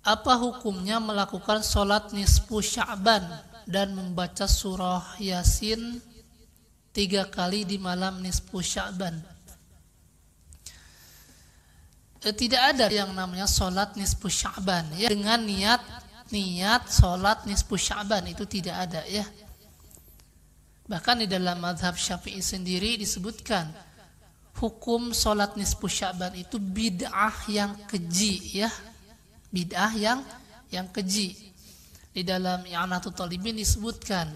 Apa hukumnya melakukan sholat nisfu Sya'ban dan membaca surah Yasin 3 kali di malam nisfu Sya'ban? Tidak ada yang namanya sholat nisfu Sya'ban ya, dengan niat sholat nisfu Sya'ban, itu tidak ada ya. Bahkan di dalam mazhab Syafi'i sendiri disebutkan hukum sholat nisfu Sya'ban itu bid'ah yang keji ya, bid'ah yang keji. Di dalam I'anatul Talibin disebutkan,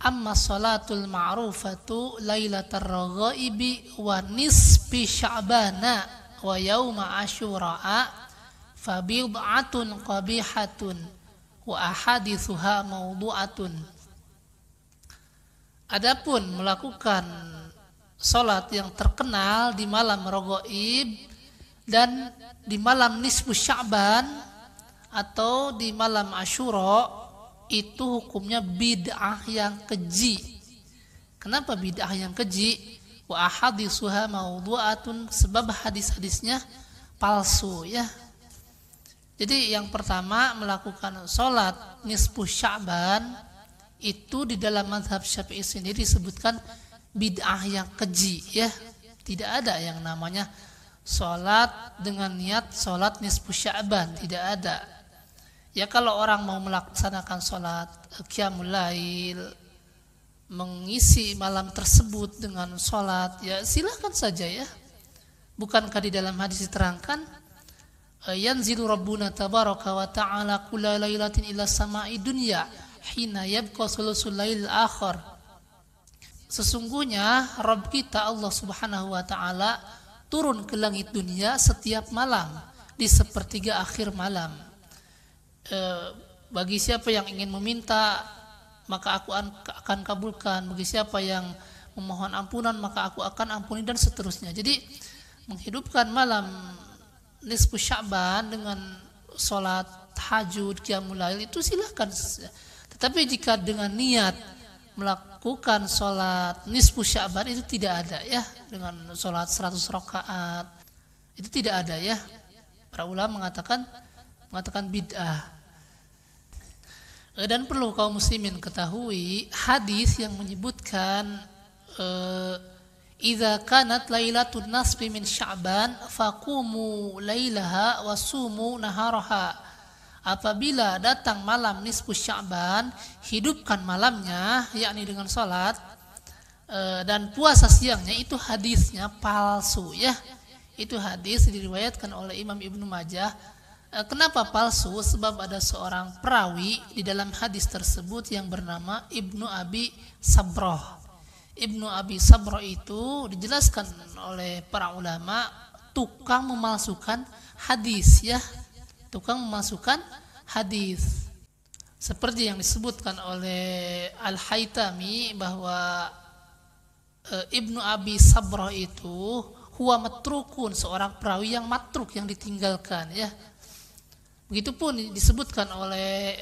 amma sholatul ma'rufatu lailatar raghaibi wa nisfi Sya'bana wa yauma asyura'a fa bid'atun qabihatun wa ahadithuha mawdu'atun. Adapun melakukan salat yang terkenal di malam Raghaib dan di malam nisfu Sya'ban atau di malam Asyura, itu hukumnya bid'ah yang keji. Kenapa bid'ah yang keji? Wa ahaditsuha mawdu'atun, sebab hadis-hadisnya palsu ya. Jadi yang pertama, melakukan salat nisfu Sya'ban itu di dalam mazhab Syafi'i sendiri disebutkan bid'ah yang keji ya. Tidak ada yang namanya salat dengan niat salat nisfu Sya'ban, tidak ada. Ya kalau orang mau melaksanakan salat qiyamul lail, mengisi malam tersebut dengan salat, ya silakan saja ya. Bukankah di dalam hadis diterangkan, yanzilu rabbuna tabaraka wa ta'ala kulla lailatin ila sama'i dunya hina yabqa sulusul lail akhir. Sesungguhnya Rabb kita Allah Subhanahu wa taala turun ke langit dunia setiap malam di sepertiga akhir malam. Bagi siapa yang ingin meminta, maka aku akan kabulkan. Bagi siapa yang memohon ampunan, maka aku akan ampuni, dan seterusnya. Jadi menghidupkan malam nisfu Sya'ban dengan sholat tahajud, qiyamul lail, itu silahkan. Tetapi jika dengan niat melakukan sholat nisfu Sya'ban, itu tidak ada ya. Dengan sholat 100 rakaat, itu tidak ada ya. Para ulama mengatakan bid'ah. Dan perlu kaum muslimin ketahui hadis yang menyebutkan idza kanat lailatun nasfi min Sya'ban faqumu lailaha wasumu naharaha. Apabila datang malam nisfu Sya'ban, hidupkan malamnya, yakni dengan salat, dan puasa siangnya. Itu hadisnya palsu ya. Itu hadis diriwayatkan oleh Imam Ibnu Majah. Kenapa palsu? Sebab ada seorang perawi di dalam hadis tersebut yang bernama Ibnu Abi Sabroh. Ibnu Abi Sabroh itu dijelaskan oleh para ulama tukang memalsukan hadis ya. Tukang memalsukan hadis. Seperti yang disebutkan oleh Al-Haytami bahwa Ibnu Abi Sabroh itu huwa matrukun, seorang perawi yang matruk, yang ditinggalkan ya. Begitupun disebutkan oleh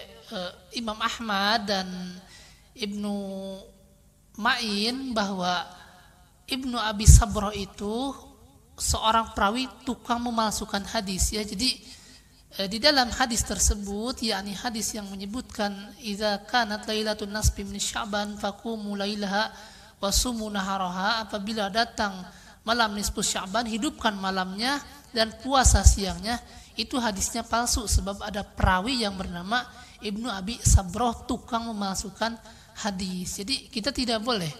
Imam Ahmad dan Ibnu Ma'in bahwa Ibnu Abi Sabroh itu seorang perawi tukang memalsukan hadis ya. Jadi di dalam hadis tersebut, yakni hadis yang menyebutkan idza kanat lailatun nasfi min Sya'ban faqumu lailaha wasumu naharaha, apabila datang malam nisfu Sya'ban, hidupkan malamnya dan puasa siangnya, itu hadisnya palsu. Sebab ada perawi yang bernama Ibnu Abi Sabroh tukang memalsukan hadis. Jadi kita tidak boleh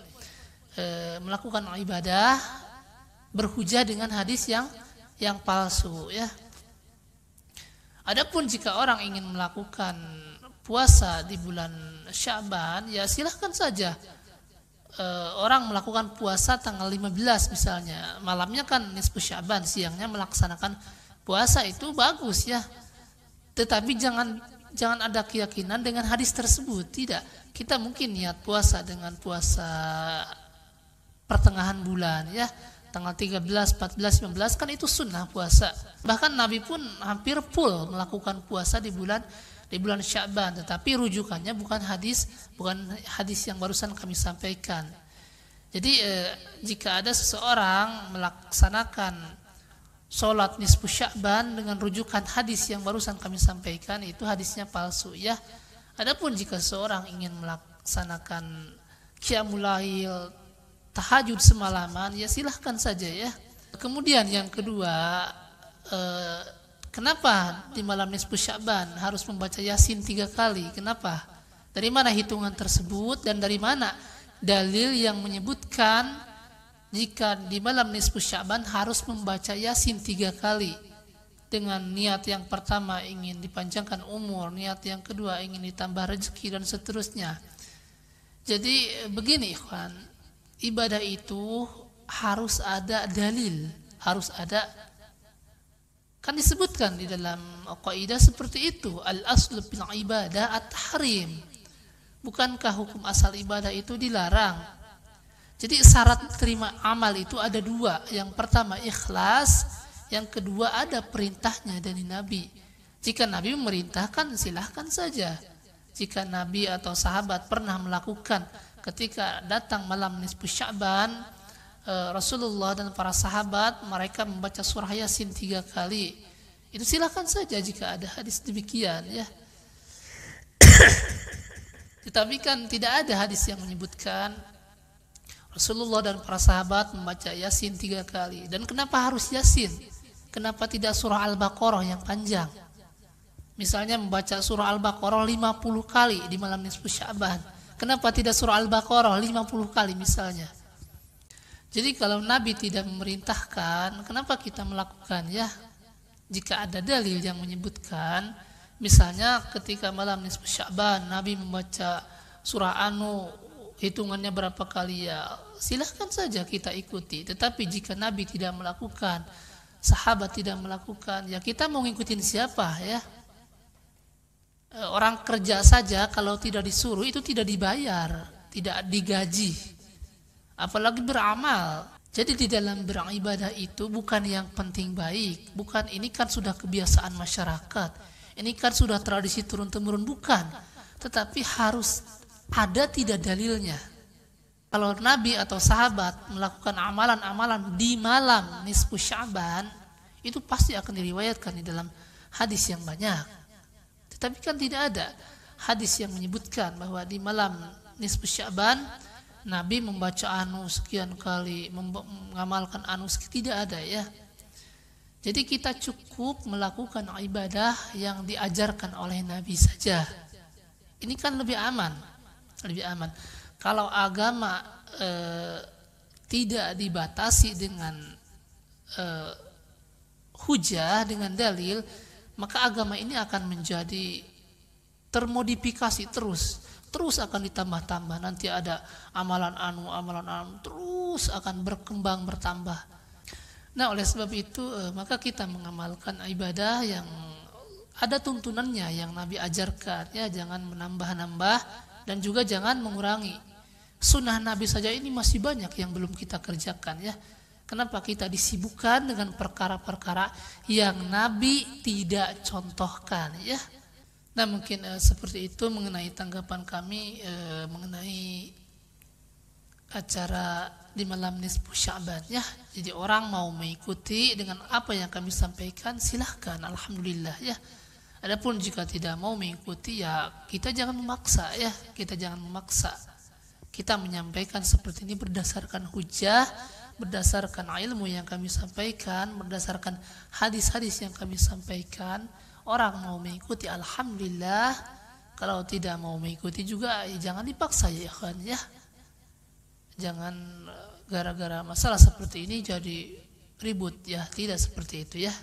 melakukan ibadah berhujah dengan hadis yang palsu ya. Adapun jika orang ingin melakukan puasa di bulan Sya'ban, ya silahkan saja. Orang melakukan puasa tanggal 15 misalnya, malamnya kan nisfu Sya'ban, siangnya melaksanakan puasa, itu bagus ya. Tetapi jangan ada keyakinan dengan hadis tersebut. Tidak. Kita mungkin niat puasa dengan puasa pertengahan bulan ya. Tanggal 13, 14, 15 kan itu sunnah puasa. Bahkan Nabi pun hampir full melakukan puasa di bulan Sya'ban, tetapi rujukannya bukan hadis yang barusan kami sampaikan. Jadi jika ada seseorang melaksanakan sholat nisfu Sya'ban dengan rujukan hadis yang barusan kami sampaikan, itu hadisnya palsu ya. Adapun jika seorang ingin melaksanakan qiyamul lail, tahajud semalaman, ya silahkan saja ya. Kemudian yang kedua, kenapa di malam nisfu Sya'ban harus membaca Yasin 3 kali? Kenapa? Dari mana hitungan tersebut dan dari mana dalil yang menyebutkan jika di malam nisfu Sya'ban harus membaca Yasin 3 kali? Dengan niat yang pertama ingin dipanjangkan umur, niat yang kedua ingin ditambah rezeki dan seterusnya. Jadi begini ikhwan, ibadah itu harus ada dalil, harus ada. Kan disebutkan di dalam kaidah seperti itu, al-aslu fil ibadah at-tahrim. Bukankah hukum asal ibadah itu dilarang? Jadi syarat terima amal itu ada 2. Yang pertama ikhlas, yang kedua ada perintahnya dari Nabi. Jika Nabi memerintahkan silahkan saja. Jika Nabi atau sahabat pernah melakukan ketika datang malam nisfu Sya'ban, Rasulullah dan para sahabat mereka membaca surah Yasin 3 kali. Itu silahkan saja jika ada hadis demikian ya. Tetapi kan tidak ada hadis yang menyebutkan Rasulullah dan para sahabat membaca Yasin 3 kali. Dan kenapa harus Yasin? Kenapa tidak surah Al-Baqarah yang panjang? Misalnya membaca surah Al-Baqarah 50 kali di malam nisfu Sya'ban. Kenapa tidak surah Al-Baqarah 50 kali misalnya? Jadi kalau Nabi tidak memerintahkan, kenapa kita melakukan ya? Jika ada dalil yang menyebutkan, misalnya ketika malam nisfu Sya'ban Nabi membaca surah Anu hitungannya berapa kali ya, silahkan saja kita ikuti. Tetapi jika Nabi tidak melakukan, sahabat tidak melakukan, ya kita mau ngikutin siapa ya? Orang kerja saja kalau tidak disuruh itu tidak dibayar, tidak digaji, apalagi beramal. Jadi di dalam beribadah itu bukan yang penting baik, bukan ini kan sudah kebiasaan masyarakat, ini kan sudah tradisi turun-temurun, bukan. Tetapi harus ada tidak dalilnya. Kalau Nabi atau sahabat melakukan amalan-amalan di malam nisfu Sya'ban, itu pasti akan diriwayatkan di dalam hadis yang banyak. Tetapi kan tidak ada hadis yang menyebutkan bahwa di malam nisfu Sya'ban Nabi membaca anu sekian kali, mengamalkan anu sekian, tidak ada ya. Jadi kita cukup melakukan ibadah yang diajarkan oleh Nabi saja. Ini kan lebih aman, lebih aman. Kalau agama tidak dibatasi dengan hujah, dengan dalil, maka agama ini akan menjadi termodifikasi terus akan ditambah-tambah. Nanti ada amalan anu terus akan berkembang bertambah. Nah, oleh sebab itu maka kita mengamalkan ibadah yang ada tuntunannya yang Nabi ajarkan ya, jangan menambah-nambah dan juga jangan mengurangi. Sunnah Nabi saja ini masih banyak yang belum kita kerjakan ya. Kenapa kita disibukkan dengan perkara-perkara yang Nabi tidak contohkan ya? Nah, mungkin seperti itu mengenai tanggapan kami mengenai acara di malam nisfu Sya'ban ya. Jadi orang mau mengikuti dengan apa yang kami sampaikan silahkan, alhamdulillah ya. Adapun jika tidak mau mengikuti ya kita jangan memaksa ya, kita jangan memaksa. Kita menyampaikan seperti ini berdasarkan hujah, berdasarkan ilmu yang kami sampaikan, berdasarkan hadis-hadis yang kami sampaikan. Orang mau mengikuti alhamdulillah, kalau tidak mau mengikuti juga ya jangan dipaksa ya kan ya. Jangan gara-gara masalah seperti ini jadi ribut ya, tidak seperti itu ya.